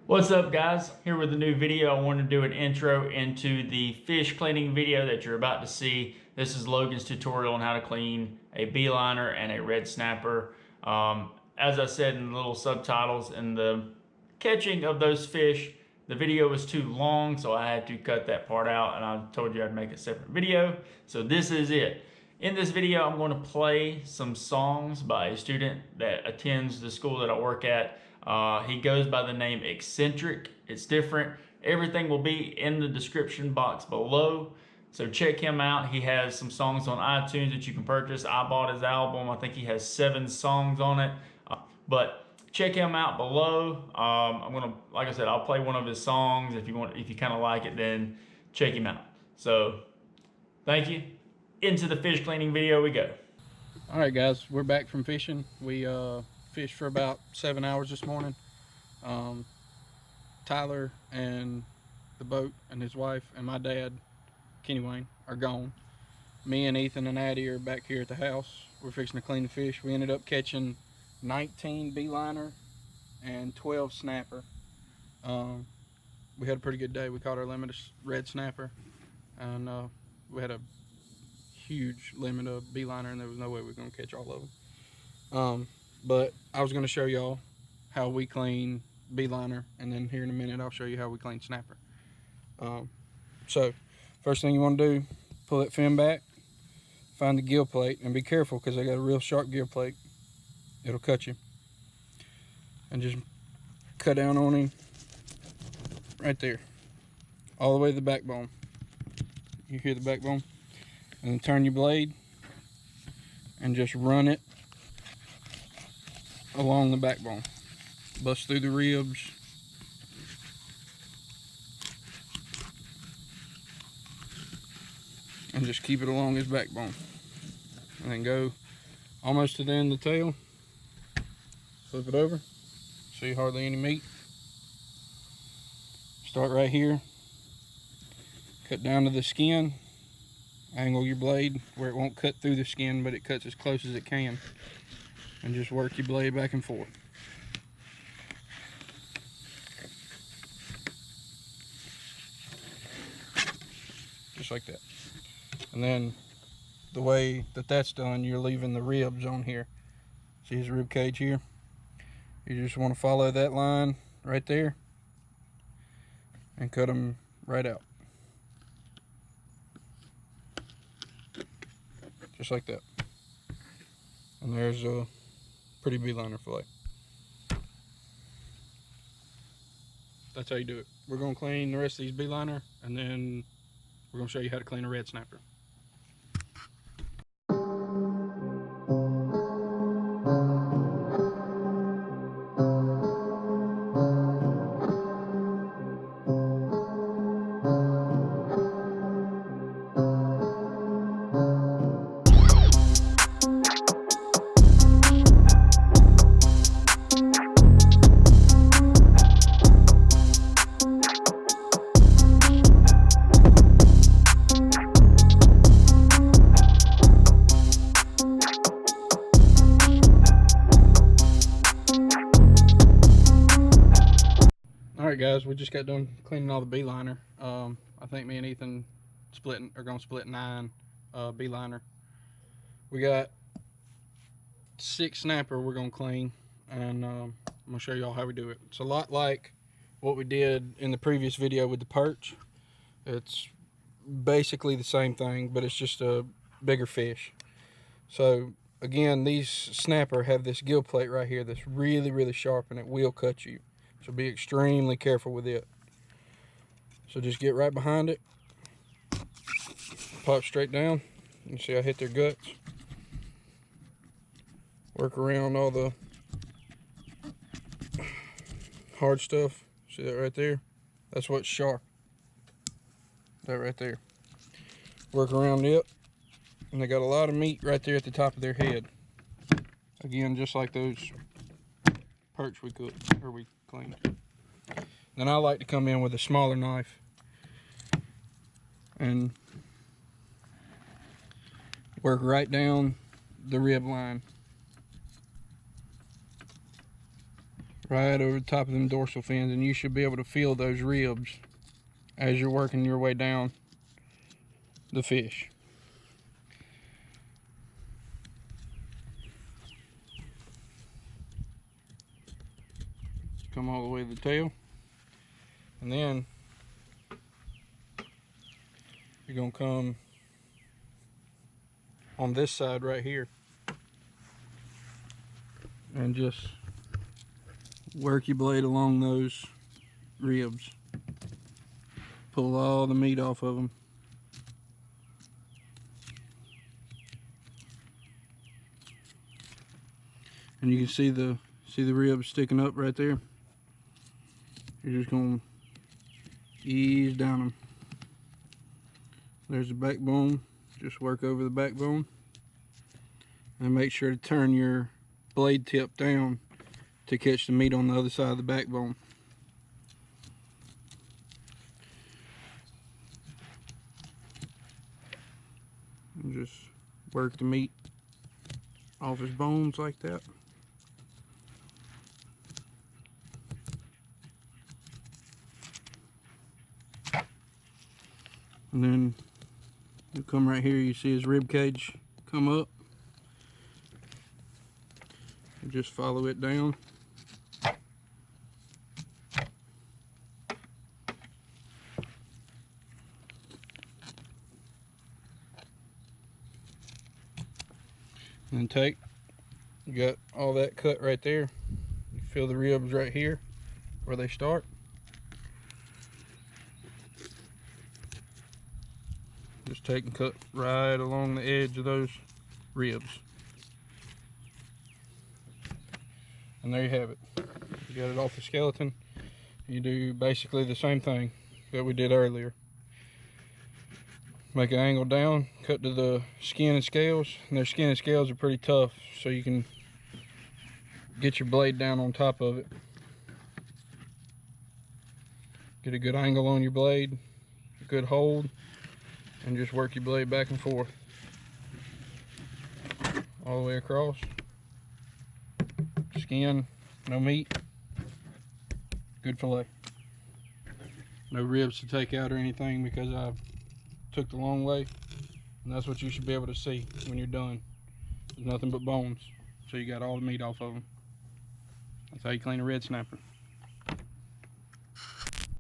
What's up, guys? Here with a new video. I want to do an intro into the fish cleaning video that you're about to see. This is Logan's tutorial on how to clean a beeliner and a red snapper. As I said in the little subtitles, in the catching of those fish, the video was too long, so I had to cut that part out, and I told you I'd make a separate video. So this is it. In this video, I'm going to play some songs by a student that attends the school that I work at. He goes by the name Eccentric. It's different. Everything will be in the description box below. So check him out. He has some songs on iTunes that you can purchase. I bought his album. I think he has 7 songs on it. But check him out below. Like I said, I'll play one of his songs. If you kind of like it, then check him out. So thank you. Into the fish cleaning video we go. All right, guys, we're back from fishing. We fished for about 7 hours this morning. Tyler and the boat and his wife and my dad, Kenny Wayne, are gone. Me and Ethan and Addie are back here at the house. We're fixing to clean the fish. We ended up catching 19 beeliner and 12 snapper. We had a pretty good day. We caught our limit of red snapper, and we had a huge limit of beeliner, and there was no way we were going to catch all of them. But I was going to show y'all how we clean beeliner, and then here in a minute I'll show you how we clean snapper. So first thing you want to do, pull that fin back, find the gill plate, and be careful because I got a real sharp gill plate. It'll cut you. And just cut down on him right there, all the way to the backbone. You hear the backbone? And then turn your blade and just run it along the backbone. Bust through the ribs. And just keep it along his backbone. And then go almost to the end of the tail. Flip it over. See hardly any meat. Start right here. Cut down to the skin. Angle your blade where it won't cut through the skin, but it cuts as close as it can. And just work your blade back and forth. Just like that. And then the way that that's done, you're leaving the ribs on here. See his rib cage here? You just want to follow that line right there and cut them right out. Just like that. And there's a pretty beeliner fillet. That's how you do it. We're going to clean the rest of these beeliner, and then we're going to show you how to clean a red snapper. Alright guys, we just got done cleaning all the beeliner. I think me and Ethan are going to split 9 beeliner. We got 6 snapper we're going to clean, and I'm going to show y'all how we do it. It's a lot like what we did in the previous video with the perch. It's basically the same thing, but it's just a bigger fish. So again, these snapper have this gill plate right here that's really, really sharp, and it will cut you. So be extremely careful with it. So just get right behind it. Pop straight down. You see I hit their guts. Work around all the hard stuff. See that right there? That's what's sharp. That right there. Work around it. And they got a lot of meat right there at the top of their head. Again, just like those perch we cooked, or we cleaned. Then I like to come in with a smaller knife and work right down the rib line. right over the top of them dorsal fins, and you should be able to feel those ribs as you're working your way down the fish. Come all the way to the tail, and then you're gonna come on this side right here and just work your blade along those ribs. Pull all the meat off of them. And you can see the ribs sticking up right there. You're just going to ease down them. There's the backbone. Just work over the backbone. And make sure to turn your blade tip down to catch the meat on the other side of the backbone. And just work the meat off his bones like that. And then you come right here, you see his rib cage come up. You just follow it down. And take, you got all that cut right there. You feel the ribs right here where they start. Just take and cut right along the edge of those ribs. And there you have it. You got it off the skeleton. You do basically the same thing that we did earlier. Make an angle down, cut to the skin and scales. And their skin and scales are pretty tough, so you can get your blade down on top of it. Get a good angle on your blade, a good hold, and just work your blade back and forth all the way across. Skin, no meat, good fillet. No ribs to take out or anything because I took the long way, and that's what you should be able to see when you're done. There's nothing but bones, so you got all the meat off of them. That's how you clean a red snapper.